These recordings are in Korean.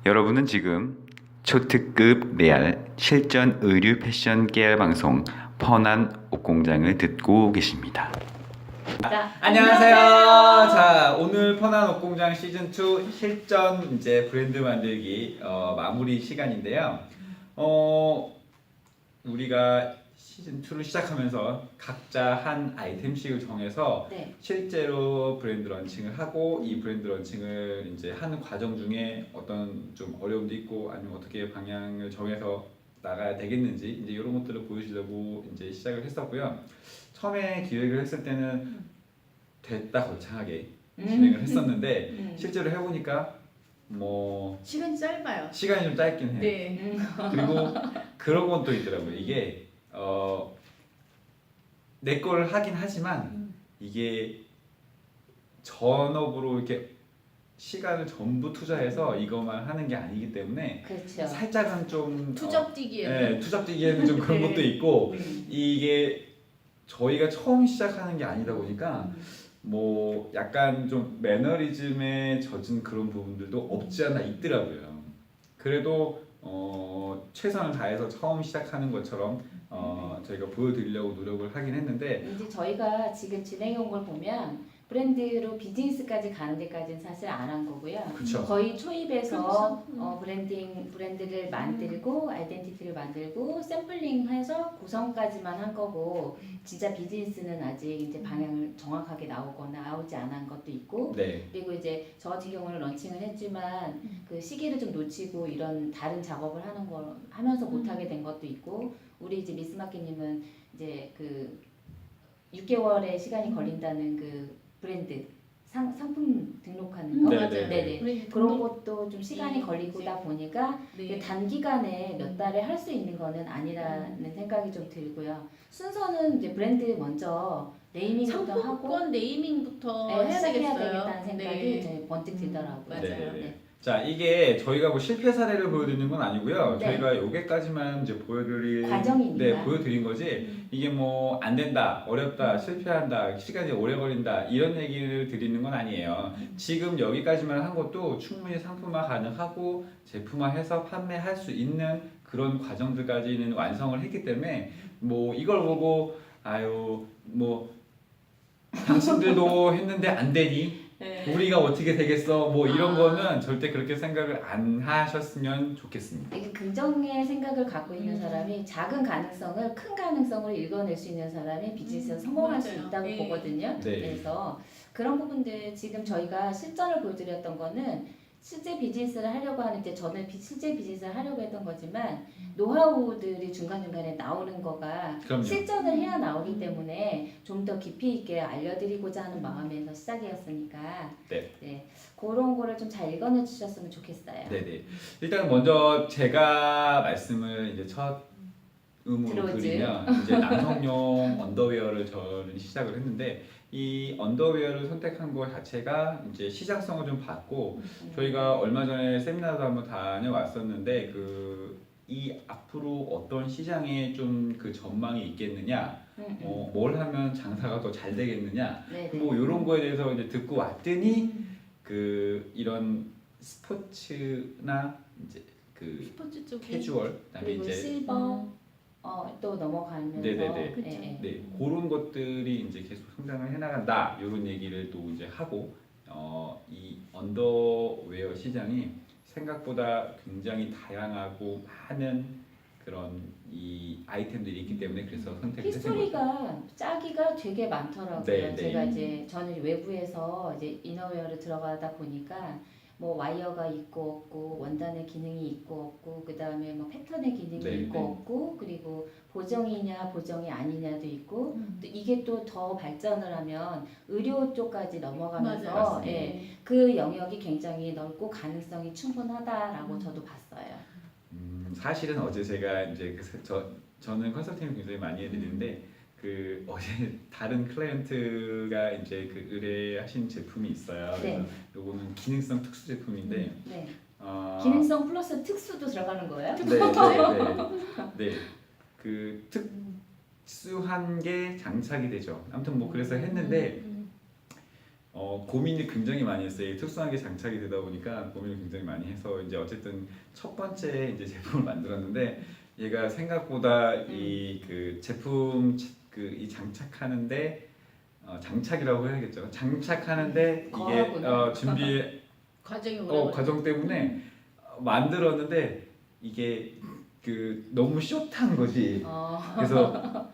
여러분은 지금 초특급 레알 실전 의류 패션 깨알 방송 펀한 옷공장을 듣고 계십니다. 안녕하세요. 자, 오늘 펀한 옷공장 시즌 2 실전 이제 브랜드 만들기 마무리 시간인데요. 우리가 시즌 2를 시작하면서 각자 한 아이템씩을 정해서 실제로 브랜드 런칭을 하고 이 브랜드 런칭을 이제 하는 과정 중에 어떤 좀 어려움도 있고 아니면 어떻게 방향을 정해서 나가야 되겠는지 이제 이런 것들을 보여주려고 이제 시작을 했었고요. 처음에 기획을 했을 때는 됐다 거창하게 진행을 했었는데 실제로 해보니까 뭐 시간이 짧아요. 시간이 좀 짧긴 해요. 네. 그리고 그런 건 또 있더라고요. 이게 내 걸 하긴 하지만 이게 전업으로 이렇게 시간을 전부 투자해서 이것만 하는 게 아니기 때문에 그렇죠. 살짝은 좀 투잡뛰기에는 투잡뛰기에는 좀 그런 것도 있고 네. 이게 저희가 처음 시작하는 게 아니다 보니까 뭐 약간 좀 매너리즘에 젖은 그런 부분들도 없지 않아 있더라고요. 그래도 최선을 다해서 처음 시작하는 것처럼 저희가 보여드리려고 노력을 하긴 했는데 이제 저희가 지금 진행해 온 걸 보면 브랜드로 비즈니스까지 가는 데까지는 사실 안 한 거고요. 그쵸. 거의 초입에서 그렇죠. 브랜드를 만들고 아이덴티티를 만들고 샘플링해서 구성까지만 한 거고 진짜 비즈니스는 아직 이제 방향을 정확하게 나오지 않은 것도 있고 네. 그리고 이제 저 같은 경우는 런칭을 했지만 그 시기를 좀 놓치고 이런 다른 작업을 하면서 못하게 된 것도 있고 우리 이제 미스마키님은 이제 그 6개월의 시간이 걸린다는 그 브랜드 상품 등록하는 거 네, 네, 네네. 브랜드 그런 등록. 것도 좀 시간이 걸리고다 보니까 네. 단기간에 몇 달에 할 수 있는 거는 아니라는 생각이 좀 들고요. 순서는 이제 브랜드 먼저 네이밍부터 하고 상품권 네이밍부터 해야 시작해야 되겠어요. 되겠다는 생각이 네. 이제 번뜩 들더라고요. 맞아요. 네네네. 자, 이게 저희가 뭐 실패 사례를 보여드리는 건 아니고요. 네. 저희가 여기까지만 이제 과정이니까. 네, 보여드린 거지. 이게 뭐 안 된다, 어렵다, 실패한다, 시간이 오래 걸린다 이런 얘기를 드리는 건 아니에요. 지금 여기까지만 한 것도 충분히 상품화 가능하고 제품화해서 판매할 수 있는 그런 과정들까지는 완성을 했기 때문에 뭐 이걸 보고 아유 뭐 당신들도 했는데 안 되니? 네. 우리가 어떻게 되겠어? 뭐 이런 거는 절대 그렇게 생각을 안 하셨으면 좋겠습니다. 이게 긍정의 생각을 갖고 있는 사람이 작은 가능성을 큰 가능성으로 읽어낼 수 있는 사람이 비즈니스에서 성공할 수 맞아요. 있다고 네. 보거든요. 네. 그래서 그런 부분들 지금 저희가 실전을 보여드렸던 거는 실제 비즈니스를 하려고 하는데 저는 실제 비즈니스를 하려고 했던 거지만 노하우들이 중간중간에 나오는 거가 그럼요. 실전을 해야 나오기 때문에 좀 더 깊이 있게 알려드리고자 하는 마음에서 시작이었으니까 네. 그런 거를 좀 잘 읽어내 주셨으면 좋겠어요. 네네. 일단 먼저 제가 말씀을 이제 첫 음으로 들어오지. 드리면 이제 남성용 언더웨어를 저는 시작을 했는데 이 언더웨어를 선택한 것 자체가 이제 시장성을 좀 봤고 저희가 얼마 전에 세미나도 한번 다녀왔었는데 이 앞으로 어떤 시장에 좀 그 전망이 있겠느냐, 뭘 하면 장사가 더 잘 되겠느냐, 네네. 뭐 이런 거에 대해서 이제 듣고 왔더니 이런 스포츠나 이제 스포츠 쪽이 캐주얼, 그다음에 그리고 이제 실버 또 넘어가면서 네네네. 그쵸. 네, 그런 것들이 이제 계속 성장을 해나간다 이런 얘기를 또 이제 하고 이 언더웨어 시장이 생각보다 굉장히 다양하고 많은 그런 이 아이템들이 있기 때문에 그래서 선택을 했던 거죠. 히스토리가 짜기가 되게 많더라고요. 네, 네. 제가 이제 저는 외부에서 이제 이너웨어를 들어가다 보니까 뭐 와이어가 있고 없고 원단의 기능이 있고 없고 그 다음에 뭐 패턴의 기능이 네, 있고 네. 없고 그리고 보정이냐 보정이 아니냐도 있고 또 이게 또 더 발전을 하면 의료 쪽까지 넘어가면서 맞아요. 예, 그 영역이 굉장히 넓고 가능성이 충분하다라고 저도 봤어요. 사실은 어제 제가 이제 저는 컨설팅을 굉장히 많이 해드리는데 어제 다른 클라이언트가 이제 의뢰하신 제품이 있어요. 네. 그래서 요거는 기능성 특수 제품인데 네. 어, 기능성 플러스 특수도 들어가는 거예요? 네. 특수한 게 장착이 되죠. 아무튼 뭐 그래서 했는데 고민이 굉장히 많이 했어요. 특수하게 장착이 되다 보니까 고민을 굉장히 많이 해서 이제 어쨌든 첫 번째 이제 제품을 만들었는데 얘가 생각보다 이 그 제품 이 장착하는데 장착이라고 해야겠죠. 장착하는데 이게 거하구나. 준비 과정이 오래 과정 때문에 만들었는데 이게 너무 숏한 거지. 그래서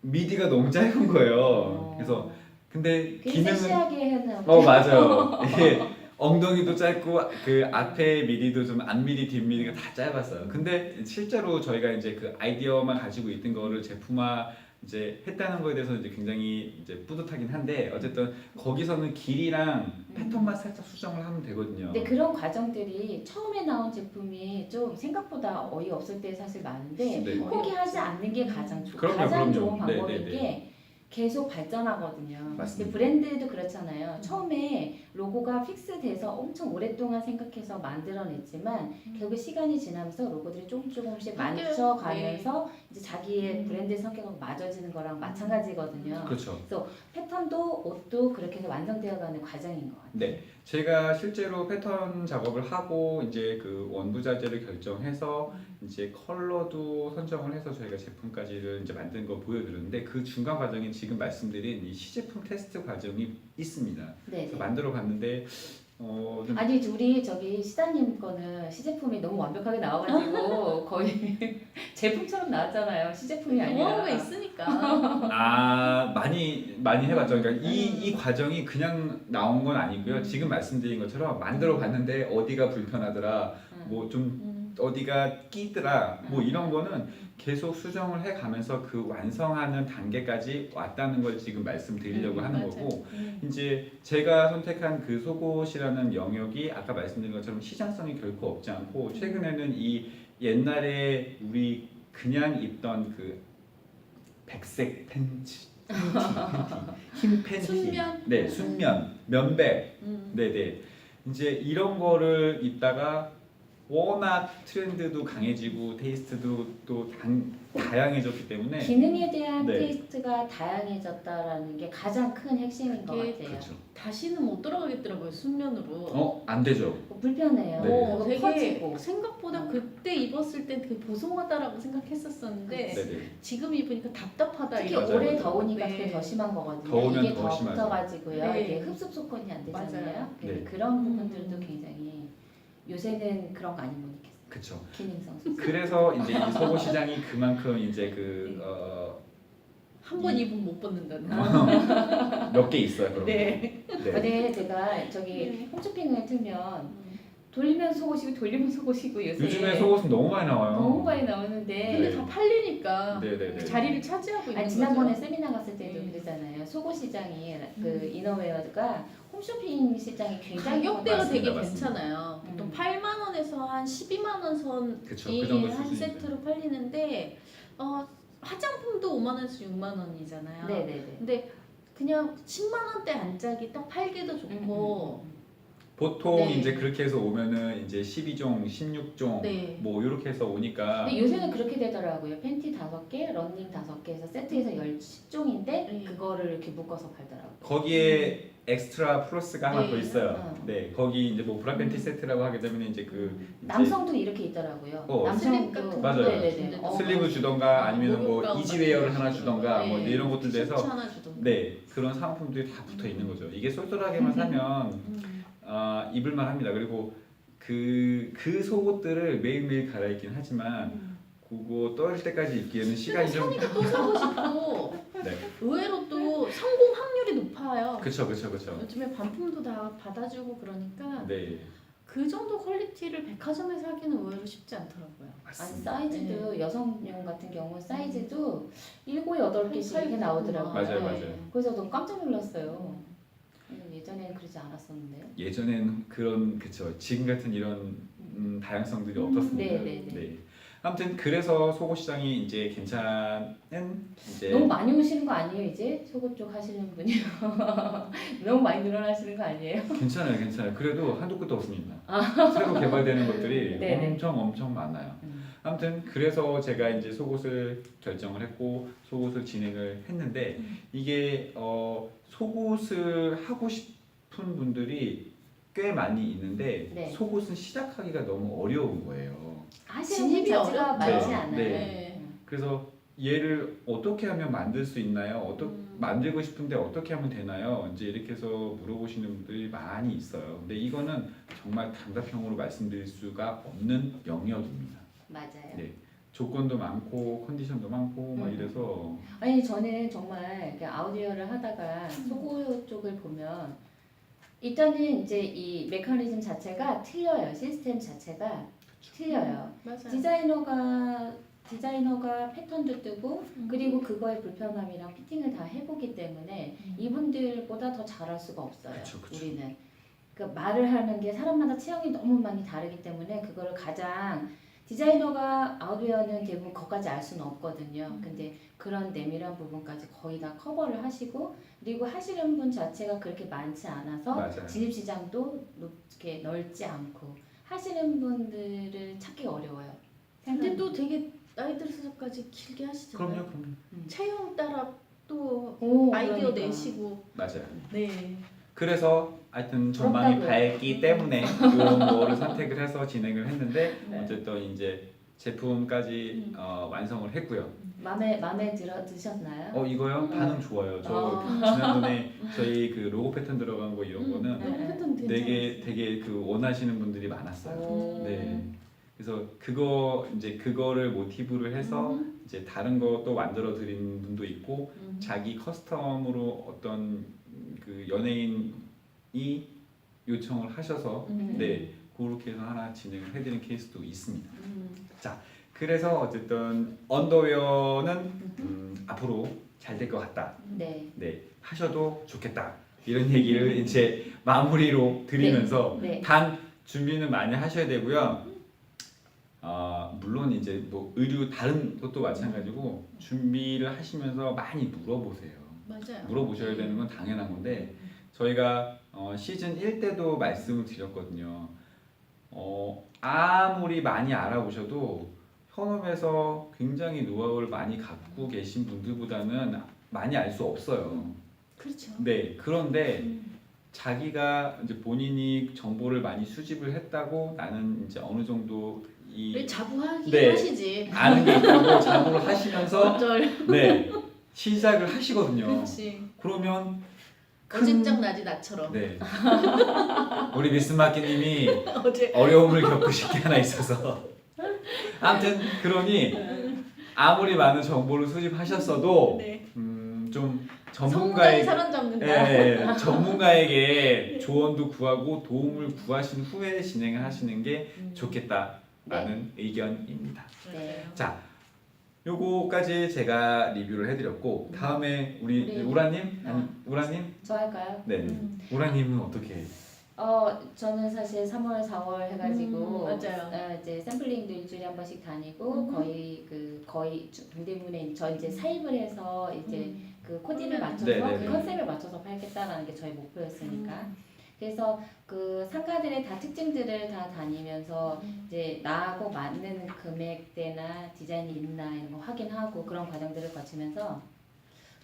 미디가 너무 짧은 거예요. 그래서 근데 기능은 섹시하게 해서 맞아요. 이게 엉덩이도 짧고 그 앞에 미디도 좀 앞미디 뒷미디가 다 짧았어요. 근데 실제로 저희가 이제 그 아이디어만 가지고 있던 거를 제품화 이제 했다는 거에 대해서 이제 굉장히 이제 뿌듯하긴 한데 어쨌든 거기서는 길이랑 패턴만 살짝 수정을 하면 되거든요. 근데 그런 과정들이 처음에 나온 제품이 좀 생각보다 어이없을 때 사실 많은데 네. 포기하지 않는 게 가장 그럼요, 가장 그럼요. 좋은 방법인 네, 네, 게 계속 발전하거든요. 맞습니다. 근데 브랜드도 그렇잖아요. 처음에 로고가 픽스돼서 엄청 오랫동안 생각해서 만들어냈지만 결국 시간이 지나면서 로고들이 조금씩 바뀌어요. 맞춰가면서 이제 자기의 브랜드 성격하고 맞아지는 거랑 마찬가지거든요. 그렇죠. 패턴도 옷도 그렇게 해서 완성되어가는 과정인 것 같아요. 네, 제가 실제로 패턴 작업을 하고 이제 그 원부자재를 결정해서 이제 컬러도 선정을 해서 저희가 제품까지를 이제 만든 거 보여드렸는데 그 중간 과정에 지금 말씀드린 이 시제품 테스트 과정이 있습니다. 네. 그래서 만들어 봤는데 좀 아니 우리 저기 시다님 거는 시제품이 너무 완벽하게 나와가지고 거의 제품처럼 나왔잖아요. 시제품이 노하우가 아니라. 있으니까. 많이 해봤죠. 그러니까 이 과정이 그냥 나온 건 아니고요. 지금 말씀드린 것처럼 만들어 봤는데 어디가 불편하더라, 뭐 좀 어디가 끼더라, 뭐 이런 거는 계속 수정을 해 가면서 그 완성하는 단계까지 왔다는 걸 지금 말씀드리려고 하는 맞아요. 거고, 이제 제가 선택한 그 속옷이라는 영역이 아까 말씀드린 것처럼 시장성이 결코 없지 않고 최근에는 이 옛날에 우리 그냥 입던 그 백색 팬츠, 흰 팬티, 순면? 네, 순면, 면백, 음. 네네. 이제 이런 거를 입다가 워낙 트렌드도 강해지고 테이스트도 또 다양해졌기 때문에 기능에 대한 네. 테이스트가 다양해졌다라는 게 가장 큰 핵심인 것 그게 같아요. 그렇죠. 다시는 못 돌아가겠더라고요. 순면으로. 안 되죠. 불편해요. 네. 그리고 되게 커지고. 생각보다 그때 입었을 때 되게 보송하다라고 생각했었었는데 네네. 지금 입으니까 답답하다. 특히 맞아요, 올해 맞아요. 더우니까 네. 그게 더 심한 거거든요. 더우면 이게 더 더 심하죠. 붙어가지고요. 네. 이게 흡수 속건이 안 되잖아요. 맞아요. 근데 네. 그런 부분들도 굉장히 요새는 그런 거 안 입으니까 그렇죠. 기능성 소스. 그래서 이제 이 속옷 시장이 그만큼 이제 한 번 입으면 못 벗는다는. 몇 개 있어요. 그런 네. 거. 네. 근데 제가 저기 홈쇼핑을 틀면 돌리면 속옷이고 돌리면 속옷이고 요즘에 속옷은 너무 많이 나와요. 너무 많이 나오는데 근데 네. 다 팔리니까 네네네. 그 자리를 차지하고 있는 아니, 지난번에 거죠. 세미나 갔을 때도 네. 그랬잖아요. 속옷 시장이 그 이너웨어가 홈쇼핑 시장이 굉장히 가격대가 맞습니다, 되게 맞습니다. 괜찮아요. 보통 음. 8만 원에서 한 12만 원 선이 그쵸, 그 정도 한 수준이죠. 세트로 팔리는데 화장품도 5만 원에서 6만 원이잖아요. 네네네. 근데 그냥 10만 원대 안짝이 딱 팔기도 좋고 보통 네. 이제 그렇게 해서 오면은 이제 12종, 16종 네. 뭐 이렇게 해서 오니까 근데 요새는 그렇게 되더라고요. 팬티 5개, 러닝 5개에서 세트에서 10종인데 네. 그거를 이렇게 묶어서 팔더라고요. 거기에 엑스트라 플러스가 하나 네. 더 있어요. 음. 네, 거기 이제 뭐 브라 팬티 세트라고 하게 되면 이제 그 이제 남성도 이렇게 있더라고요. 슬립 같은 맞아요. 네네네. 슬리브 주던가 아니면 뭐 목욕 가운 이지웨어를 같은 하나 거 주던가 뭐 네. 이런 것들도 해서 티셔츠 하나 주던가. 네 그런 상품들이 다 붙어 있는 거죠. 이게 쏠쏠하게만 사면 입을만 합니다. 그리고 그 속옷들을 매일매일 갈아입긴 하지만 그거 떨 때까지 입기에는 시간이 좀 사니까 또 사고 싶고 네. 의외로 또 성공 확률이 높아요. 그쵸. 요즘에 반품도 다 받아주고 그러니까 네, 그 정도 퀄리티를 백화점에서 하기는 의외로 쉽지 않더라고요. 아니 맞습니다. 사이즈도 여성용 같은 경우 사이즈도 7, 8개씩 이렇게 나오더라고요. 맞아요. 그래서 너무 깜짝 놀랐어요. 예전에는 그러지 않았었는데요. 예전엔 그쵸. 지금 같은 이런 다양성들이 없었습니다. 네. 아무튼 그래서 속옷 시장이 이제 괜찮은 이제 너무 많이 오시는 거 아니에요 이제? 속옷 쪽 하시는 분이 너무 많이 늘어나시는 거 아니에요? 괜찮아요. 그래도 한도 끝도 없습니다. 새로 개발되는 것들이 네네. 엄청 많아요. 아무튼 그래서 제가 이제 속옷을 결정을 했고 속옷을 진행을 했는데 이게 속옷을 하고 싶은 분들이 꽤 많이 있는데 네. 속옷은 시작하기가 너무 어려운 거예요. 하시는 분 진입이 자체가 어렵죠. 많지 네. 않아요. 네. 그래서 얘를 어떻게 하면 만들 수 있나요? 음. 만들고 싶은데 어떻게 하면 되나요? 이제 이렇게 해서 물어보시는 분들이 많이 있어요. 근데 이거는 정말 단답형으로 말씀드릴 수가 없는 영역입니다. 맞아요. 네. 조건도 많고 컨디션도 많고 막 이래서 아니 저는 정말 이렇게 아우디오를 하다가 속옷 쪽을 보면 일단은 이제 이 메커니즘 자체가 틀려요. 시스템 자체가 틀려요. 맞아요. 디자이너가 패턴도 뜨고 그리고 그거의 불편함이랑 피팅을 다 해보기 때문에 이분들보다 더 잘할 수가 없어요. 그쵸. 우리는 그러니까 말을 하는 게 사람마다 체형이 너무 많이 다르기 때문에 그거를 가장 디자이너가 아웃웨어는 대부분 그것까지 알 수는 없거든요. 근데 그런 내밀한 부분까지 거의 다 커버를 하시고 그리고 하시는 분 자체가 그렇게 많지 않아서 맞아요. 진입시장도 이렇게 넓지 않고 하시는 분들을 찾기 어려워요. 근데 또 되게 나이 들어서까지 길게 하시잖아요. 그럼요. 체형 따라 또 오, 아이디어 그러니까. 내시고. 맞아요. 네. 그래서 하여튼 전망이 부럽다고요. 밝기 때문에 이런 거를 선택을 해서 진행을 했는데 네. 어쨌든 이제 제품까지 완성을 했고요. 마음에 드셨나요? 이거요? 반응 좋아요. 저 아. 지난번에 저희 그 로고 패턴 들어간 거 이런 거는 네. 너무 패턴 되게 그 원하시는 분들이 많았어요. 오. 네. 그래서 그거를 모티브를 해서 이제 다른 것도 만들어 드린 분도 있고 자기 커스텀으로 어떤 그 연예인이 요청을 하셔서 네 그렇게 해서 하나 진행을 해드린 케이스도 있습니다. 그래서 어쨌든 언더웨어는 앞으로 잘 될 것 같다. 네. 네 하셔도 좋겠다. 이런 얘기를 이제 마무리로 드리면서 네. 단 준비는 많이 하셔야 되고요. 물론 이제 뭐 의류 다른 것도 마찬가지고 준비를 하시면서 많이 물어보세요. 맞아요. 물어보셔야 되는 건 당연한 건데 저희가 시즌 1 때도 말씀을 드렸거든요. 아무리 많이 알아보셔도 현업에서 굉장히 노하우를 많이 갖고 계신 분들보다는 많이 알 수 없어요. 그렇죠. 네, 그런데 자기가 이제 본인이 정보를 많이 수집을 했다고 나는 이제 어느 정도 왜 자부하기 네. 하시지? 아는 게 있다고 자부를 하시면서 어쩔. 네 시작을 하시거든요. 그렇지. 그러면 어직장 나지 나처럼. 네 우리 미스마키님이 어제. 어려움을 겪으실 게 하나 있어서 아무튼 그러니 아무리 많은 정보를 수집하셨어도 네. 좀 전문가의 전문가의 사람 잡는다. 전문가에게 조언도 구하고 도움을 구하신 후에 진행을 하시는 게 좋겠다라는 의견입니다. 네. 자, 요거까지 제가 리뷰를 해드렸고 다음에 우리 우리- 우라님, 아. 우라님, 저 할까요? 네, 우라님은 어떻게? 저는 사실 3월, 4월 해가지고 맞아요. 이제 샘플링도 일주일에 한 번씩 다니고 거의 대부분의 저 이제 사입을 해서 이제 그 코디를 맞춰서 네네네. 그 컨셉에 맞춰서 팔겠다라는 게 저희 목표였으니까 그래서 그 상가들의 다 특징들을 다 다니면서 이제 나하고 맞는 금액대나 디자인이 있나 이런 거 확인하고 그런 과정들을 거치면서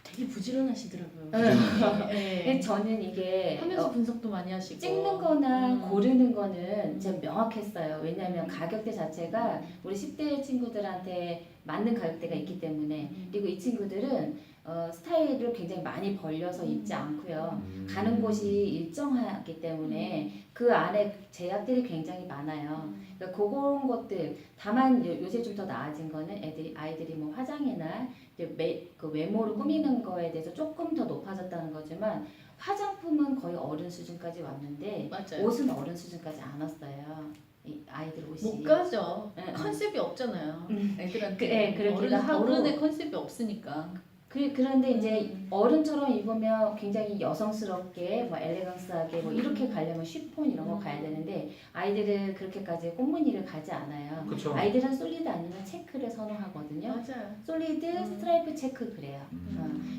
되게 부지런하시더라고요. 근데 저는 이게 하면서 분석도 많이 하시고. 찍는 거나 고르는 거는 제가 명확했어요. 왜냐하면 가격대 자체가 우리 10대 친구들한테 맞는 가격대가 있기 때문에 그리고 이 친구들은 스타일을 굉장히 많이 벌려서 입지 않고요. 가는 곳이 일정하기 때문에 그 안에 제약들이 굉장히 많아요. 그러니까 그런 것들 다만 요새 좀 더 나아진 거는 아이들이 뭐 화장이나 이제 그 외모를 꾸미는 거에 대해서 조금 더 높아졌다는 거지만 화장품은 거의 어른 수준까지 왔는데 맞아요. 옷은 어른 수준까지 안 왔어요. 이 아이들 옷이 못 가죠. 네, 컨셉이 없잖아요. 애들한테. 네, 그러기도 하고. 어른의 컨셉이 없으니까. 그런데 이제 어른처럼 입으면 굉장히 여성스럽게 뭐 엘레강스하게 뭐 이렇게 가려면 쉬폰 이런 거 가야 되는데 아이들은 그렇게까지 꽃무늬를 가지 않아요. 그렇죠. 아이들은 솔리드 아니면 체크를 선호하거든요. 맞아요. 솔리드, 스트라이프, 체크 그래요.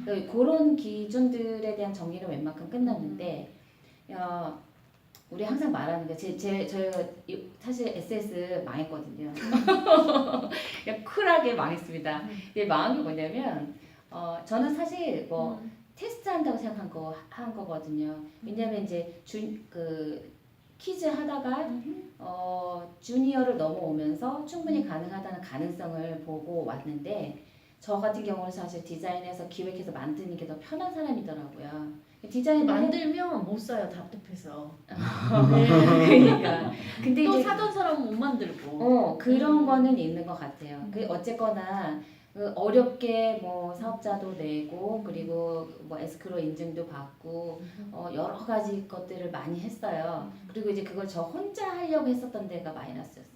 그러니까 그런 기준들에 대한 정리는 웬만큼 끝났는데 우리 항상 말하는 게 저희가 사실 SS 망했거든요. 그냥 쿨하게 망했습니다. 이게 망한 게 뭐냐면 저는 사실 뭐 테스트 한다고 한 거거든요. 왜냐면 이제 그 퀴즈 하다가 주니어를 넘어오면서 충분히 가능하다는 가능성을 보고 왔는데 저 같은 경우는 사실 디자인해서 기획해서 만드는 게 더 편한 사람이더라고요. 디자인 만들면 못 사요, 답답해서. 그러니까 근데 또 이제 사던 사람은 못 만들고. 그런 거는 있는 것 같아요. 그 어쨌거나 그 어렵게 뭐 사업자도 내고 그리고 뭐 에스크로 인증도 받고 여러 가지 것들을 많이 했어요. 그리고 이제 그걸 저 혼자 하려고 했었던 데가 마이너스였어요.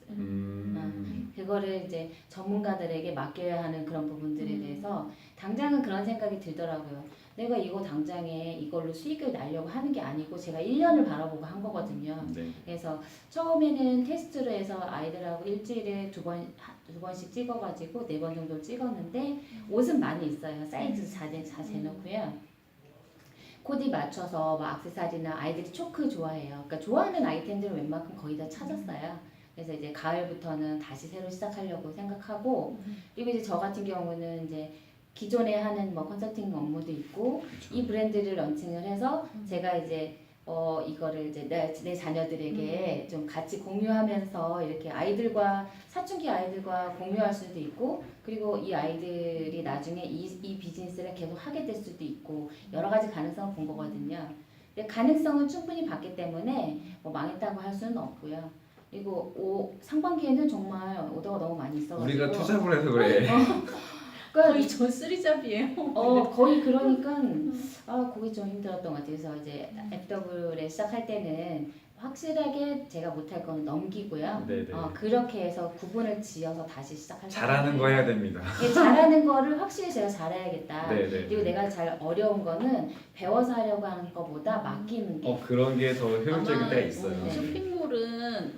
그거를 이제 전문가들에게 맡겨야 하는 그런 부분들에 대해서 당장은 그런 생각이 들더라고요. 내가 이거 당장에 이걸로 수익을 내려고 하는 게 아니고 제가 1년을 바라보고 한 거거든요. 네. 그래서 처음에는 테스트로 해서 아이들하고 일주일에 두 번씩 찍어가지고 4번 정도 찍었는데 옷은 많이 있어요. 사이즈 다 재놓고요. 코디 맞춰서 뭐 액세서리나 아이들이 초크 좋아해요. 그러니까 좋아하는 아이템들을 웬만큼 거의 다 찾았어요. 그래서 이제 가을부터는 다시 새로 시작하려고 생각하고 그리고 이제 저 같은 경우는 이제 기존에 하는 뭐 컨설팅 업무도 있고 그렇죠. 이 브랜드를 런칭을 해서 제가 이제 이거를 이제 내 자녀들에게 좀 같이 공유하면서 이렇게 사춘기 아이들과 공유할 수도 있고 그리고 이 아이들이 나중에 이 비즈니스를 계속 하게 될 수도 있고 여러 가지 가능성을 본 거거든요. 근데 가능성은 충분히 봤기 때문에 뭐 망했다고 할 수는 없고요. 그리고 상반기에는 정말 오더가 너무 많이 있어가지고 우리가 투잡을 해서 그래. 거의 저 쓰리잡이에요. 거의 그러니까 그게 좀 힘들었던 것 같아요. 그래서 이제 FW를 시작할 때는 확실하게 제가 못할 거는 넘기고요. 네네. 그렇게 해서 구분을 지어서 다시 시작할 잘하는 거 해야 됩니다. 잘하는 거를 확실히 제가 잘해야겠다. 네네. 그리고 내가 잘 어려운 거는 배워서 하려고 하는 것보다 맡기는 게 그런 게 더 효율적일 때가 있어요. 쇼핑몰은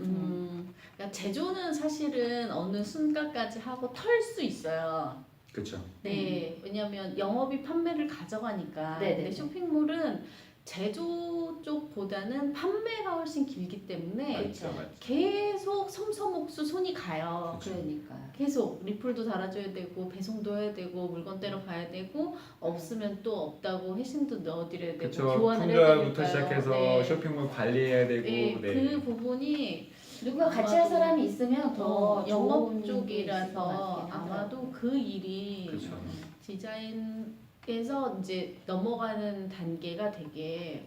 그러니까 제조는 사실은 어느 순간까지 하고 털 수 있어요. 그렇죠. 네, 왜냐하면 영업이 판매를 가져가니까. 네네. 근데 쇼핑몰은 제조 쪽보다는 판매가 훨씬 길기 때문에 맞죠, 맞죠. 계속 섬섬옥수 손이 가요. 그러니까 계속 리플도 달아줘야 되고 배송도 해야 되고 물건 떼러 가야 되고 없으면 또 없다고 회신도 넣어드려야 되고 그렇죠. 교환을 해야 되니까요. 품절부터 시작해서 네. 쇼핑몰 관리해야 되고. 네, 네. 그 부분이 누가 같이 할 사람이 있으면 더 영업 좋은 게 있을 것 쪽이라서 같긴 하더라고요. 아마도 그 일이 그렇죠. 디자인에서 이제 넘어가는 단계가 되게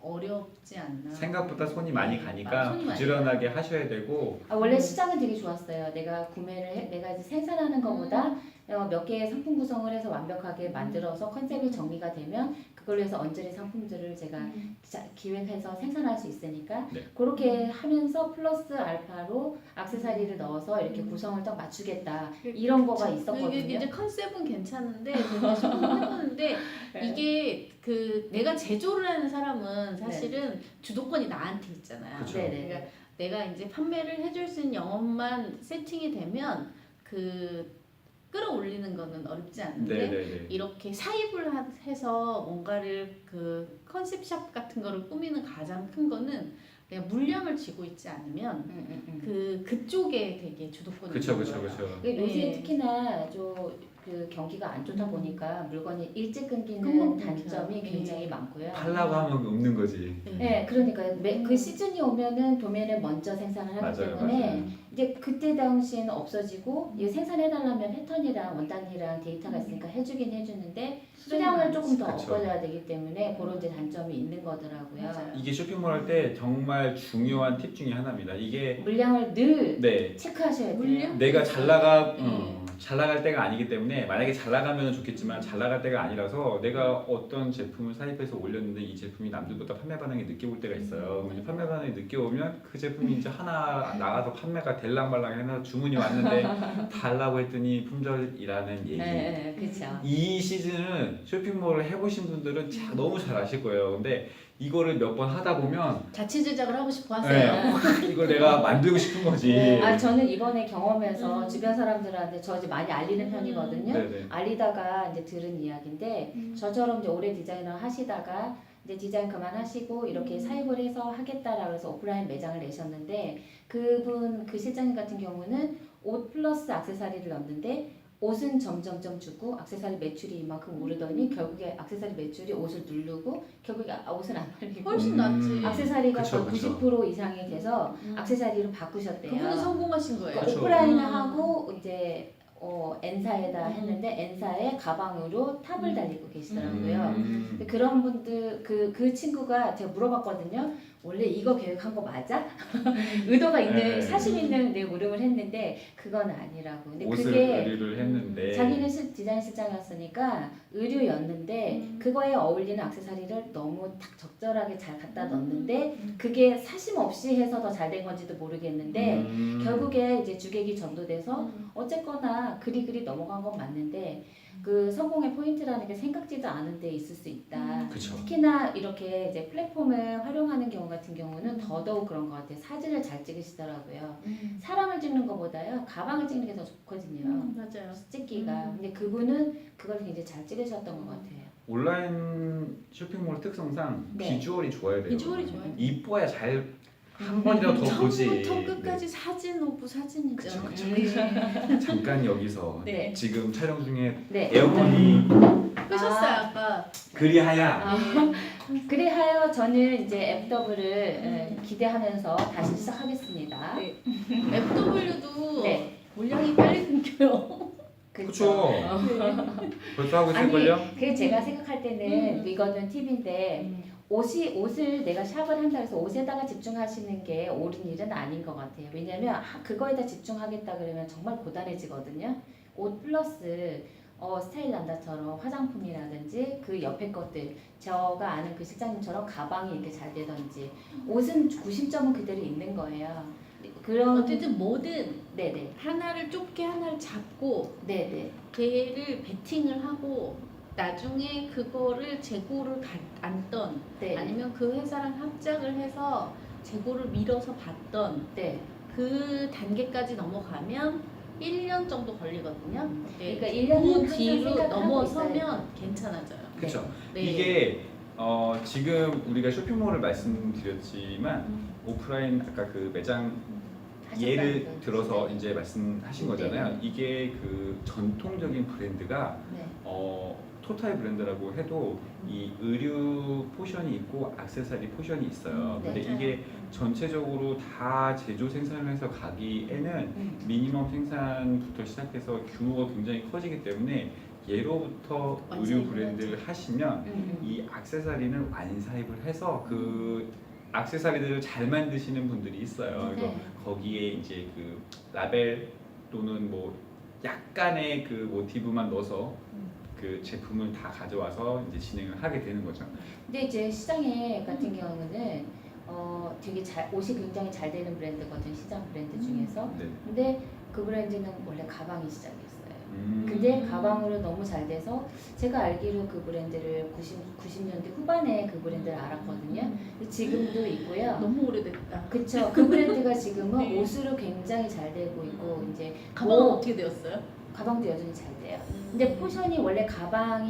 어렵지 않나. 생각보다 손이 많이 가니까 손이 많이 부지런하게 하셔야 되고. 원래 시작은 되게 좋았어요. 내가 내가 이제 생산하는 것보다 몇 개의 상품 구성을 해서 완벽하게 만들어서 컨셉이 정리가 되면 그걸로 해서 언저리 상품들을 제가 기획해서 생산할 수 있으니까 네. 그렇게 하면서 플러스 알파로 액세서리를 넣어서 이렇게 구성을 딱 맞추겠다 이런 거가 있었거든요. 이제 컨셉은 괜찮은데 제가 해보는데 네. 이게 그 내가 제조를 하는 사람은 사실은 주도권이 나한테 있잖아요. 그쵸. 네네. 그러니까 내가 이제 판매를 해줄 수 있는 영업만 세팅이 되면 그 끌어올리는 거는 어렵지 않은데 네네네. 이렇게 사입을 해서 뭔가를 그 컨셉샵 같은 거를 꾸미는 가장 큰 거는 내가 물량을 쥐고 있지 않으면 그쪽에 되게 주도권이 그렇죠, 있는 그렇죠, 거예요. 그렇죠. 요새 네. 특히나 그 경기가 안 좋다 보니까 물건이 일찍 끊기는 금방 단점이 끊겨요. 굉장히 네. 많고요. 팔라고 하면 없는 거지. 네, 그러니까 그 시즌이 오면은 도매를 먼저 생산을 하기 맞아요, 때문에 맞아요. 이제 그때 당시에는 없어지고 이거 생산해달라면 패턴이랑 원단이랑 데이터가 있으니까 해주긴 해주는데 수량을 조금 더 그쵸. 엎어져야 되기 때문에 그런 이제 단점이 있는 거더라고요. 맞아요. 이게 쇼핑몰 할 때 정말 중요한 팁 중에 하나입니다. 이게 물량을 늘 네. 체크하셔야 돼요. 물량? 내가 잘 나갈 때가 아니기 때문에 만약에 잘 나가면 좋겠지만 잘 나갈 때가 아니라서 내가 어떤 제품을 사입해서 올렸는데 이 제품이 남들보다 판매 반응이 늦게 올 때가 있어요. 그럼 이제 판매 반응이 늦게 오면 그 제품이 이제 하나 나가서 판매가 될랑말랑 해서 주문이 왔는데 달라고 했더니 품절이라는 얘기. 네, 그렇죠. 이 시즌은 쇼핑몰을 해보신 분들은 너무 잘 아실 거예요. 근데 이거를 몇 번 하다 보면 자체 제작을 하고 싶어 하세요. 이걸 내가 만들고 싶은 거지. 저는 이번에 경험해서 주변 사람들한테 저 이제 많이 알리는 편이거든요. 네네. 알리다가 이제 들은 이야기인데 저처럼 이제 오래 디자이너 하시다가 이제 디자인 그만하시고 이렇게 사입을 해서 하겠다라고 해서 오프라인 매장을 내셨는데 그분 그 실장님 같은 경우는 옷 플러스 액세서리를 넣는데 옷은 점점점 주고 액세서리 매출이 이만큼 오르더니 결국에 액세서리 매출이 옷을 누르고 결국에 옷은 안 팔리고 훨씬 낫지. 액세서리가 그쵸, 거의 그쵸. 90% 이상이 돼서 액세서리로 바꾸셨대요. 그분은 성공하신 거예요. 그러니까 그쵸. 오프라인을 하고 이제 엔사에다 했는데 엔사에 가방으로 탑을 달리고 계시더라고요. 근데 그런 분들 그 친구가 제가 물어봤거든요. 원래 이거 계획한 거 맞아? 의도가 있는 네. 사심 있는 내 물음을 했는데 그건 아니라고. 근데 옷을 그게 의류를 했는데 자기는 디자인 실장이었으니까 의류였는데 그거에 어울리는 액세서리를 너무 딱 적절하게 잘 갖다 넣었는데 그게 사심 없이 해서 더 잘 된 건지도 모르겠는데 결국에 이제 주객이 전도돼서 어쨌거나 그리 넘어간 건 맞는데 그 성공의 포인트라는 게 생각지도 않은 데 있을 수 있다. 그쵸. 특히나 이렇게 이제 플랫폼을 활용하는 경우 같은 경우는 더더욱 그런 것 같아요. 사진을 잘 찍으시더라고요. 사람을 찍는 것보다요 가방을 찍는 게 더 좋거든요. 맞아요. 찍기가. 근데 그분은 그걸 굉장히 잘 찍으셨던 것 같아요. 온라인 쇼핑몰 특성상 네. 비주얼이 좋아야 돼요. 비주얼이 좋아요. 이뻐야 잘 한 번이라도 더 보지. 처음부터 끝까지 사진 오브 사진이죠. 그쵸, 그쵸. 네. 잠깐 여기서 네. 지금 촬영 중에 네. 에어컨이 끄셨어요 아까. 그리하야 아, 그리하여 저는 이제 FW를 기대하면서 다시 시작하겠습니다. 네. FW도 네. 물량이 빨리 끊겨요. 그쵸. 벌써 하고 아니, 있을걸요? 그 제가 생각할 때는 이거는 팁인데 옷을 내가 샵을 한다 해서 옷에다가 집중하시는 게 옳은 일은 아닌 것 같아요. 왜냐면 그거에다 집중하겠다 그러면 정말 고단해지거든요. 옷 플러스 스타일 난다처럼 화장품이라든지 그 옆에 것들 제가 아는 그 실장님처럼 가방이 이렇게 잘 되던지 옷은 구심점은 그대로 있는 거예요. 그런 어쨌든 뭐든 네네 하나를 좁게 하나를 잡고 네네 걔를 베팅을 하고 나중에 그거를 재고를 안던 네. 아니면 그 회사랑 합작을 해서 재고를 밀어서 받던 네. 그 단계까지 넘어가면 1년 정도 걸리거든요. 네. 그러니까 1년은 그 뒤로 생각하고 넘어서면 괜찮아져요. 그쵸. 네. 이게 지금 우리가 쇼핑몰을 말씀드렸지만 오프라인 아까 그 매장 예를 하셨다는 들어서 거. 이제 말씀하신 거잖아요. 이게 그 전통적인 브랜드가 네. 토탈 브랜드라고 해도 이 의류 포션이 있고 액세서리 포션이 있어요. 네. 근데 이게 전체적으로 다 제조 생산을 해서 가기에는 미니멈 생산부터 시작해서 규모가 굉장히 커지기 때문에 예로부터 의류 완사입을 브랜드를 하시면 이 액세서리는 완사입을 해서 그 액세서리들을 잘 만드시는 분들이 있어요. 그래서 네. 거기에 이제 그 라벨 또는 뭐 약간의 그 모티브만 넣어서 그 제품을 다 가져와서 이제 진행을 하게 되는 거죠. 근데 이제 시장에 같은 경우는 되게 옷이 굉장히 잘 되는 브랜드거든 시장 브랜드 중에서. 네. 근데 그 브랜드는 원래 가방이 시작이었어요. 근데 가방으로 너무 잘 돼서 제가 알기로 그 브랜드를 90년대 후반에 그 브랜드를 알았거든요. 근데 지금도 있고요. 너무 오래됐다. 그쵸. 그 브랜드가 지금은 옷으로 굉장히 잘 되고 있고 이제 가방은 뭐 어떻게 되었어요? 가방도 여전히 잘 돼요. 근데 포션이 원래 가방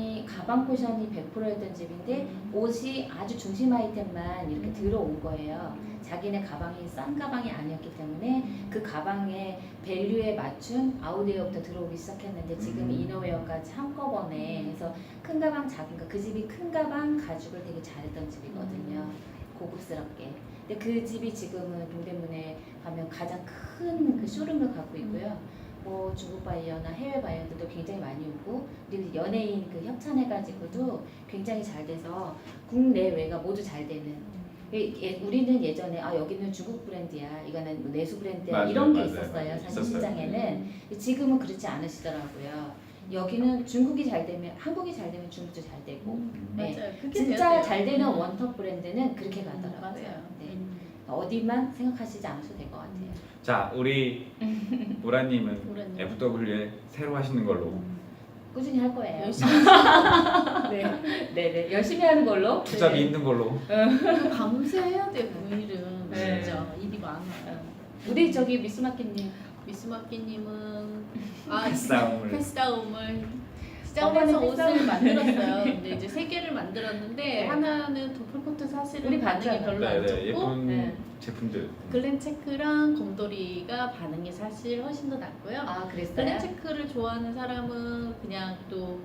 포션이 100%였던 집인데 옷이 아주 중심 아이템만 이렇게 들어온 거예요. 자기네 가방이 싼 가방이 아니었기 때문에 그 가방의 밸류에 맞춘 아웃웨어부터 들어오기 시작했는데 지금 이너웨어까지 한꺼번에 해서 큰 가방 작은 거 그 집이 큰 가방 가죽을 되게 잘했던 집이거든요. 고급스럽게. 근데 그 집이 지금은 동대문에 가면 가장 큰 그 쇼룸을 갖고 있고요. 뭐 중국 바이어나 해외 바이어들도 굉장히 많이 오고 그리고 연예인 그 협찬해가지고도 굉장히 잘 돼서 국내외가 모두 잘 되는. 우리는 예전에 여기는 중국 브랜드야, 이거는 뭐 내수 브랜드야 맞아요, 이런 게 맞아요, 있었어요. 맞아요. 사실 있었어요. 시장에는. 지금은 그렇지 않으시더라고요. 여기는 중국이 잘 되면 한국이 잘 되면 중국도 잘 되고. 네. 맞아요. 그게 진짜 돼야 잘 돼요. 되는 원톱 브랜드는 그렇게 가더라고요. 맞아요. 네. 어디만 생각하시지 않으셔도 될 것 같아요. 자, 우리 보라님은 보라님. FW에 새로 하시는 걸로 꾸준히 할 거예요. 열심히 네, 네, 열심히 하는 걸로. 투잡이 네. 힘든 걸로. 밤새 해야 돼 그 일은 네. 진짜 일이 많아요. 우리 저기 미스마키님 미스마키님은 패싸움을. 패싸움을 시장에서 어머니 옷을 만들었어요. 근데 이제 3개를 만들었는데 네. 하나는 도플코트 사실은 우리 반응이 봤잖아요. 별로 안 좋고 예쁜 네. 제품들. 글렌체크랑 곰돌이가 반응이 사실 훨씬 더 낫고요. 아 그랬어요? 글렌체크를 좋아하는 사람은 그냥 또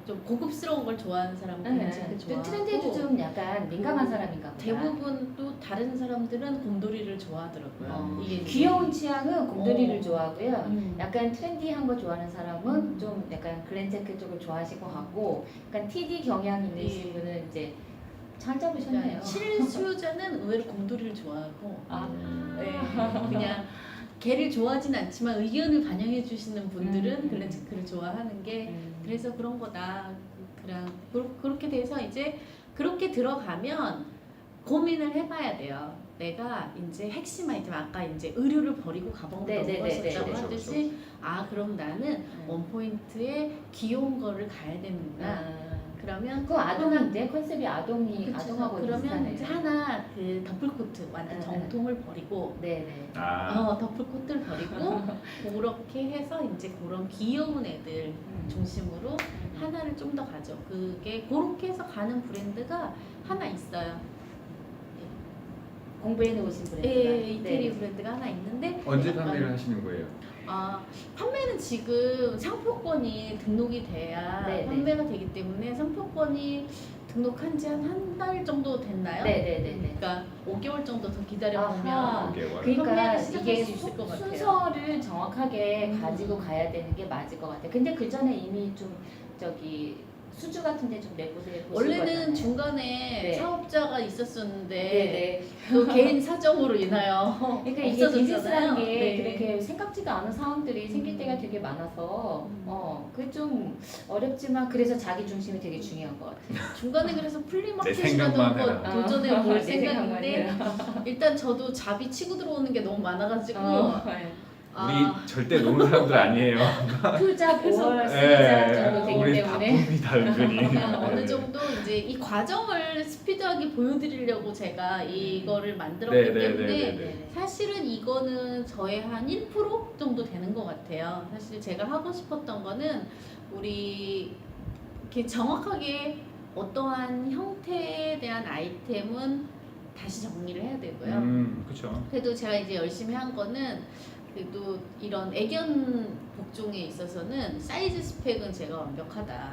좀 고급스러운 걸 좋아하는 사람은 글렌체크 또 좋아하고 트렌드에도 좀 약간 민감한 사람인가 보다. 대부분 또 다른 사람들은 곰돌이를 좋아하더라고요. 이게 이제 귀여운 취향은 곰돌이를 어. 좋아하고요. 약간 트렌디한 거 좋아하는 사람은 좀 약간 글렌체크 쪽을 좋아하실 것 같고, 약간 TD 경향이 있으신 분은 이제 잘 잡으셨네요. 그러니까 실수요자는 의외로 곰돌이를 좋아하고 아, 네, 그냥 걔를 좋아하진 않지만 의견을 반영해 주시는 분들은 음. 글렌체크를 좋아하는 게 그래서 그런 거다. 그냥 그렇게 돼서 이제 그렇게 들어가면 고민을 해봐야 돼요. 내가 이제 핵심 아이템 아까 이제 의류를 버리고 가방으로 네네네네. 넘어가셨다고 그렇죠, 하듯이 아 그럼 나는 원포인트에 귀여운 거를 가야 되는구나. 그러면 그 아동인데 컨셉이 그쵸. 아동하고 그러면 비슷하네요. 이제 하나 그 더플코트 완전 네. 정통을 버리고 네네. 더플코트를 버리고 그렇게 해서 이제 그런 귀여운 애들 중심으로 하나를 좀 더 가죠. 그게 그렇게 해서 가는 브랜드가 하나 있어요. 공부해 놓으신 브랜드가. 예, 이태리 네. 브랜드가 하나 있는데 언제 약간, 판매를 하시는 거예요? 판매는 지금 상표권이 등록이 돼야 네네. 판매가 되기 때문에 상표권이 등록한 지 한 달 정도 됐나요? 네네네네. 그러니까 5개월 정도 더 기다려보면 아하. 5개월. 그러니까 판매를 시작할 이게 수 있을 것 같아요. 순서를 정확하게 음. 가지고 가야 되는 게 맞을 것 같아요. 근데 그 전에 이미 좀 저기 수주 같은데 좀 내보내 보실 원래는 거잖아요. 중간에 네. 사업자가 있었었는데 네네. 또 개인 사정으로 인하여 그러니까 이게 없어졌잖아요. 비즈니스라는 게 네. 그렇게 생각지가 않은 상황들이 생길 때가 되게 많아서 그게 좀 어렵지만 그래서 자기 중심이 되게 중요한 것 같아요. 중간에 그래서 내 플리마켓이라도 생각만 한번 해라. 도전해 볼 내 생각인데 생각만 일단 저도 잡이 치고 들어오는 게 너무 많아가지고 네. 우리 절대 노는 사람들 아니에요. 투자 보월 네. 쓰자 정도 되기 우리 때문에 바쁩니다, 은근히. 어느 정도 이제 이 과정을 스피드하게 보여드리려고 제가 이거를 만들었기 네, 네, 때문에 네, 네. 사실은 이거는 저의 한 1% 정도 되는 것 같아요. 사실 제가 하고 싶었던 거는 우리 이렇게 정확하게 어떠한 형태에 대한 아이템은 다시 정리를 해야 되고요. 그렇죠. 그래도 제가 이제 열심히 한 거는 그래도 이런 애견 복종에 있어서는 사이즈 스펙은 제가 완벽하다.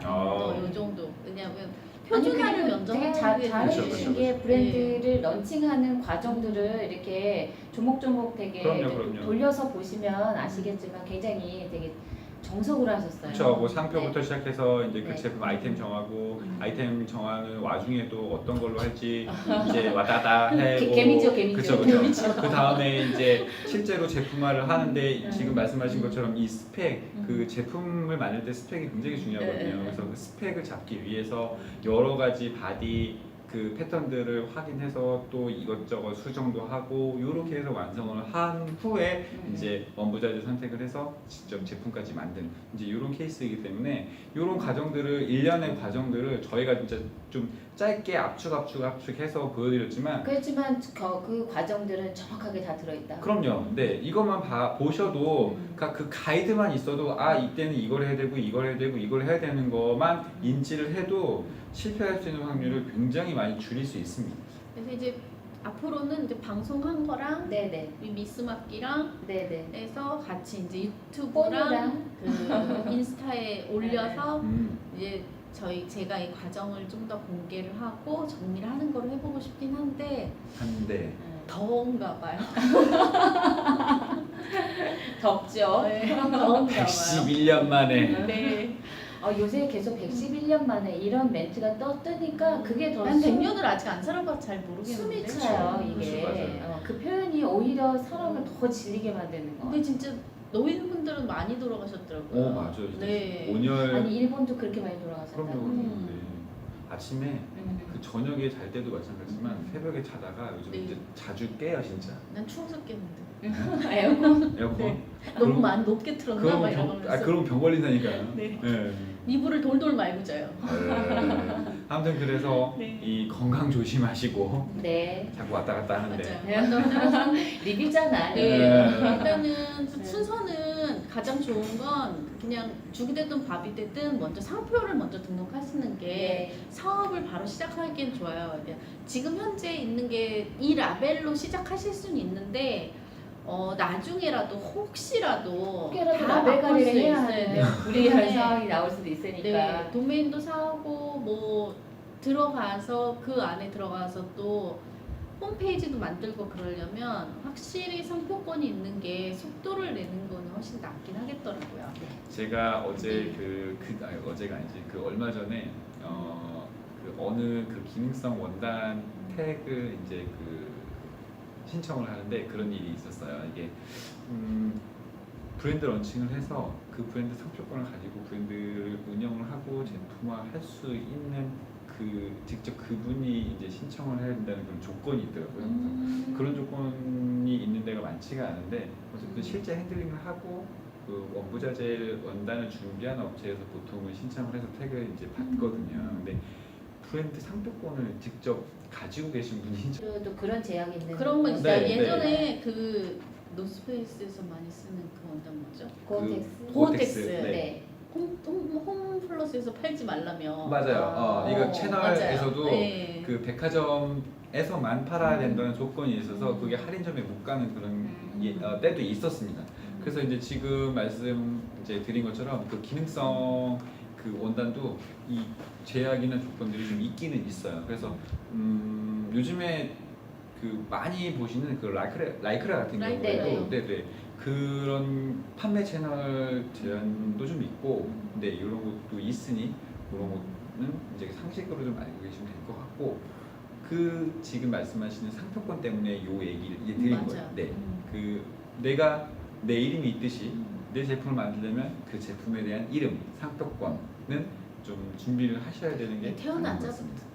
이 정도. 왜냐하면 표준화를 먼저 되게 하는 게 잘해주신 그렇죠, 게 네. 브랜드를 런칭하는 과정들을 이렇게 조목조목 되게 그럼요. 돌려서 보시면 아시겠지만 굉장히 되게 정석으로 하셨어요. 그렇죠. 뭐 상표부터 네. 시작해서 이제 그 네. 제품 아이템 정하고 아이템 정하는 와중에도 어떤 걸로 할지 이제 왔다 갔다 해고 개미죠, 개미죠. 그렇죠. 그 다음에 이제 실제로 제품화를 하는데 지금 말씀하신 것처럼 이 스펙 그 제품을 만들 때 스펙이 굉장히 중요하거든요. 그래서 그 스펙을 잡기 위해서 여러 가지 바디 그 패턴들을 확인해서 또 이것저것 수정도 하고 이렇게 해서 완성을 한 후에 이제 원부자재 선택을 해서 직접 제품까지 만든 이제 이런 케이스이기 때문에 이런 과정들을 일련의 과정들을 저희가 진짜 좀 짧게 압축해서 보여드렸지만 그렇지만 그 과정들은 정확하게 다 들어있다. 그럼요. 네, 이것만 보셔도 그 가이드만 있어도 아 이때는 이걸 해야 되고 이걸 해야 되고 이걸 해야 되는 것만 인지를 해도 실패할 수 있는 확률을 굉장히 많이 줄일 수 있습니다. 그래서 이제 앞으로는 이제 방송한 거랑 네네. 우리 미스마키랑 네네. 해서 같이 이제 폰이랑. 유튜브랑 그 인스타에 올려서 음. 이제 제가 이 과정을 좀 더 공개를 하고 정리를 하는 걸 해보고 싶긴 한데 한데 더운가 봐요. 덥죠. 네, 더운가 봐요. 111년 만에 네. 요새 계속 111년 만에 이런 멘트가 뜨니까 그게 더 난 100년을 아직 안 살아봐서 잘 모르겠는데. 숨이 차요 그렇죠. 이게. 맞아요. 그 표현이 오히려 사람을 더 질리게 만드는 거. 근데 진짜 노인분들은 많이 돌아가셨더라고요. 오 맞아요. 네. 온열 아니 일본도 그렇게 많이 돌아가셨다고. 그럼요. 네. 아침에 그 저녁에 잘 때도 마찬가지지만 새벽에 자다가 요즘 네. 이제 자주 깨요 진짜. 난 추워서 깼는데. 에어컨. 에어컨. 네. 너무 많이 높게 틀었나 봐 그럼 이러면서. 그럼 병 걸린다니까요. 네. 네. 이불을 돌돌 말고 자요. 아무튼 그래서 네. 이 건강 조심하시고 네. 자꾸 왔다 갔다 하는데 맞아요. 리뷰잖아. 네. 네. 일단은 순서는 가장 좋은 건 그냥 죽이 되든 밥이 되든 먼저 상표를 먼저 등록하시는 게 네. 사업을 바로 시작하기엔 좋아요. 지금 현재 있는 게 이 라벨로 시작하실 수는 있는데 나중에라도 혹시라도 혹여라도 다 라벨 바꿀 수 관리를 해야 있어요. 하는 불이한 네. 상황이 나올 수도 있으니까. 네, 도메인도 사고 뭐 들어가서 그 안에 들어가서 또 홈페이지도 만들고 그러려면 확실히 상표권이 있는 게 속도를 내는 거는 훨씬 낫긴 하겠더라고요. 제가 어제 네. 아니, 어제가 아니지 그 얼마 전에 그 어느 그 기능성 원단 태그 이제 그 신청을 하는데 그런 일이 있었어요. 이게 브랜드 런칭을 해서 그 브랜드 상표권을 가지고 브랜드를 운영을 하고 제품화할 수 있는 그 직접 그분이 이제 신청을 해야 된다는 그런 조건이 있더라고요. 그래서 그런 조건이 있는 데가 많지가 않은데 어쨌든 실제 핸들링을 하고 그 원부자재 원단을 준비한 업체에서 보통은 신청을 해서 태그를 이제 받거든요. 근데 브랜드 상표권을 직접 가지고 계신 분이 신청. 또 그런 제약이 있는 그런 거 있어요. 네, 예전에 그 노스페이스에서 많이 쓰는 그 원단 뭐죠? 고텍스. 고텍스. 네. 홈플러스에서 팔지 말라며. 맞아요. 이거 채널에서도 맞아요. 네. 그 백화점에서만 팔아야 된다는 조건이 있어서 그게 할인점에 못 가는 그런 때도 있었습니다. 그래서 이제 지금 말씀 이제 드린 것처럼 그 기능성 그 원단도 이 제약이나 조건들이 좀 있기는 있어요. 그래서 요즘에 그 많이 보시는 그 라이크라 같은 라이크라요. 경우에도 네네 그런 판매 채널 제한도 좀 있고 네 이런 것도 있으니 그런 거는 이제 상식으로 좀 알고 계시면 될 것 같고 그 지금 말씀하시는 상표권 때문에 요 얘기를 이제 드린 맞아. 거예요. 네, 그 내가 내 이름이 있듯이 내 제품을 만들려면 그 제품에 대한 이름, 상표권은 좀 준비를 하셔야 되는 게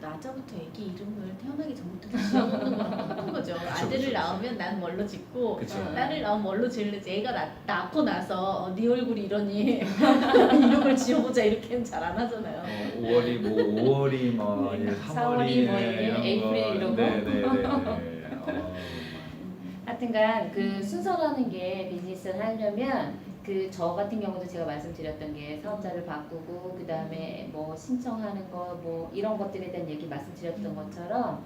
나자부터 애기 이름을 태어나기 전부터 지어놓는 거랑 똑같은 거죠. 아들을 그쵸. 낳으면 난 뭘로 짓고 그쵸. 딸을 낳으면 뭘로 지을지 애가 낳고 나서 네 얼굴이 이러니 이름을 지어보자 이렇게는 잘 안 하잖아요. 5월이 뭐 5월이 뭐 4월이 3월이 뭐 에이프릴 이런 거. 네네네. 하여튼간 그 순서라는 게 비즈니스를 하려면 그 저 같은 경우도 제가 말씀드렸던 게 사업자를 바꾸고 그 다음에 뭐 신청하는 거 뭐 이런 것들에 대한 얘기 말씀드렸던 것처럼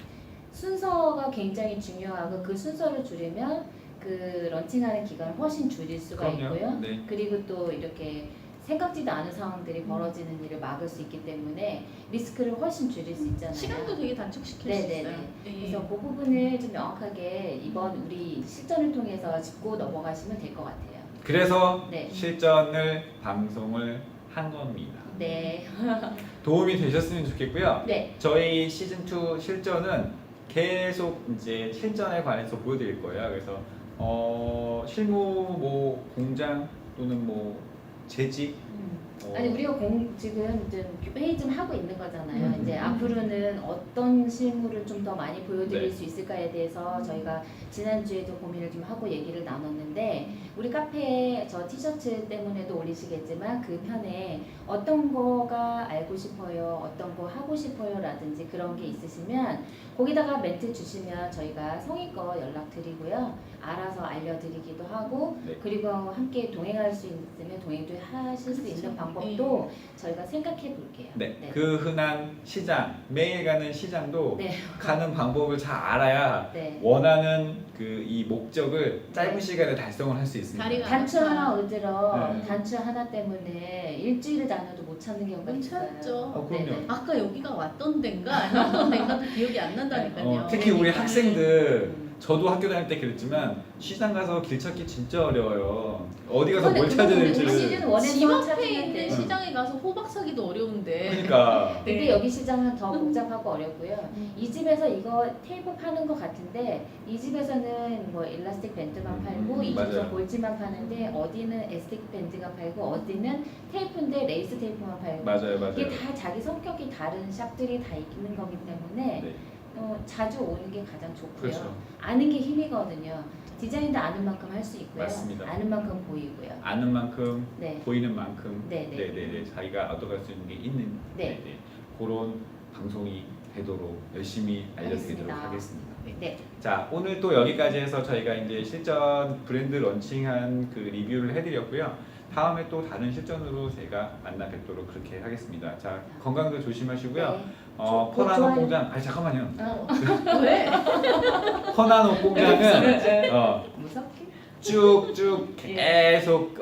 순서가 굉장히 중요하고 그 순서를 줄이면 그 런칭하는 기간을 훨씬 줄일 수가 그럼요. 있고요. 네. 그리고 또 이렇게 생각지도 않은 상황들이 벌어지는 일을 막을 수 있기 때문에 리스크를 훨씬 줄일 수 있잖아요. 시간도 되게 단축시킬 수 네네네. 있어요. 그래서 그 부분을 좀 명확하게 이번 우리 실전을 통해서 짚고 넘어가시면 될 것 같아요. 그래서 네. 실전을 방송을 한 겁니다. 네. 도움이 되셨으면 좋겠고요. 네. 저희 시즌 2 실전은 계속 이제 실전에 관해서 보여드릴 거예요. 그래서 실무 뭐 공장 또는 뭐 재직 아니 우리가 지금 좀 회의 좀 하고 있는 거잖아요. 이제 음. 앞으로는 어떤 실무를 좀 더 많이 보여드릴 네. 수 있을까에 대해서 저희가 지난주에도 고민을 좀 하고 얘기를 나눴는데 우리 카페에 저 티셔츠 때문에도 올리시겠지만 그 편에 어떤 거가 알고 싶어요, 어떤 거 하고 싶어요 라든지 그런 게 있으시면 거기다가 멘트 주시면 저희가 성의껏 연락드리고요. 알아서 알려드리기도 하고 네. 그리고 함께 동행할 수 있으면 동행도 하실 수 있는 방법도 저희가 생각해 볼게요. 네. 네. 그 흔한 시장, 매일 가는 시장도 네. 가는 방법을 잘 알아야 네. 원하는 그 이 목적을 짧은 네. 시간에 달성을 할 수 있습니다. 다리가 단추 하나 얻으러 네. 단추 하나 때문에 일주일을 다녀도 못 찾는 경우가 못 있어요. 찾죠. 그럼요. 네네. 아까 여기가 왔던 데인가 안 왔던 데인가도 기억이 안 난다니까요. 특히 우리 그러니까. 학생들 저도 학교 다닐 때 그랬지만 시장 가서 길 찾기 진짜 어려워요. 어디 가서 뭘 찾아야 우리 될지. 시즌 원에서 집 앞에 찾으면 있는 돼. 시장에 가서 호박 사기도 어려운데. 그러니까 근데 네. 여기 시장은 더 복잡하고 어렵고요. 이 집에서 이거 테이프 파는 것 같은데 이 집에서는 뭐 일라스틱 밴드만 팔고 이 집에서 맞아요. 볼지만 파는데 어디는 에스틱 밴드가 팔고 어디는 테이프인데 레이스 테이프만 팔고 맞아요. 이게 다 자기 성격이 다른 샵들이 다 있는 거기 때문에 네. 자주 오는 게 가장 좋고요. 그렇죠. 아는 게 힘이거든요. 디자인도 아는 만큼 할 수 있고요. 맞습니다. 아는 만큼 보이고요. 아는 만큼 네. 보이는 만큼 네, 네. 네네네 자기가 얻어갈 수 있는 게 있는 네. 네네. 그런 방송이 되도록 열심히 알려드리도록 알겠습니다. 하겠습니다. 네. 자 오늘 또 여기까지 해서 저희가 이제 실전 브랜드 런칭한 그 리뷰를 해드렸고요. 다음에 또 다른 실전으로 제가 만나 뵙도록 그렇게 하겠습니다. 자, 건강도 조심하시고요. 네. 퍼난 좋아요. 옷공장, 아니 잠깐만요. 왜? 퍼난 옷공장은 무섭게 쭉쭉 계속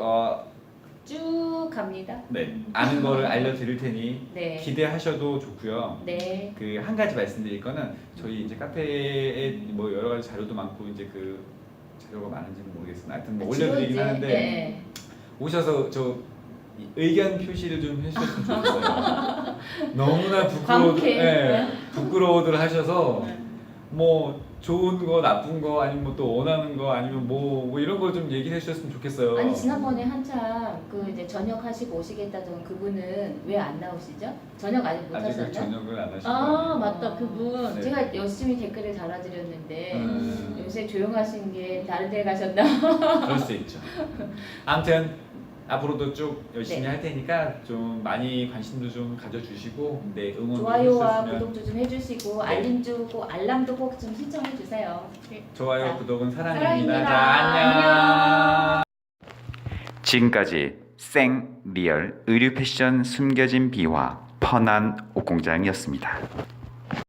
쭉 갑니다. 네, 아는 거를 알려드릴 테니 네. 기대하셔도 좋고요. 네. 그 한 가지 말씀드릴 거는 저희 이제 카페에 뭐 여러 가지 자료도 많고 이제 그 자료가 많은지는 모르겠으나 하여튼 뭐 올려드리긴 지워지. 하는데 네. 오셔서 저 의견 표시를 좀 해주셨으면 좋겠어요. 너무나 광쾌. 부끄러워들 하셔서 네. 뭐 좋은 거 나쁜 거 아니면 뭐 또 원하는 거 아니면 뭐 이런 거 좀 얘기해 주셨으면 좋겠어요. 아니 지난번에 한참 그 이제 저녁 하시고 오시겠다던 그분은 왜 안 나오시죠? 저녁 아직 못 아직은 하셨나? 저녁을 안 하시고 아 맞다 그분. 네. 제가 열심히 댓글을 달아드렸는데 요새 조용하신 게 다른 데 가셨나? 그럴 수 있죠. 아무튼 앞으로도 쭉 열심히 네. 할 테니까 좀 많이 관심도 좀 가져주시고 네 응원도 좋아요와 해주셨으면 구독도 좀 해주시고 네. 알림 주고 알람도 꼭 좀 신청해 주세요. 좋아요 자, 구독은 사랑입니다. 사랑입니다. 자, 안녕. 지금까지 생 리얼 의류 패션 숨겨진 비화 퍼난 옷공장이었습니다.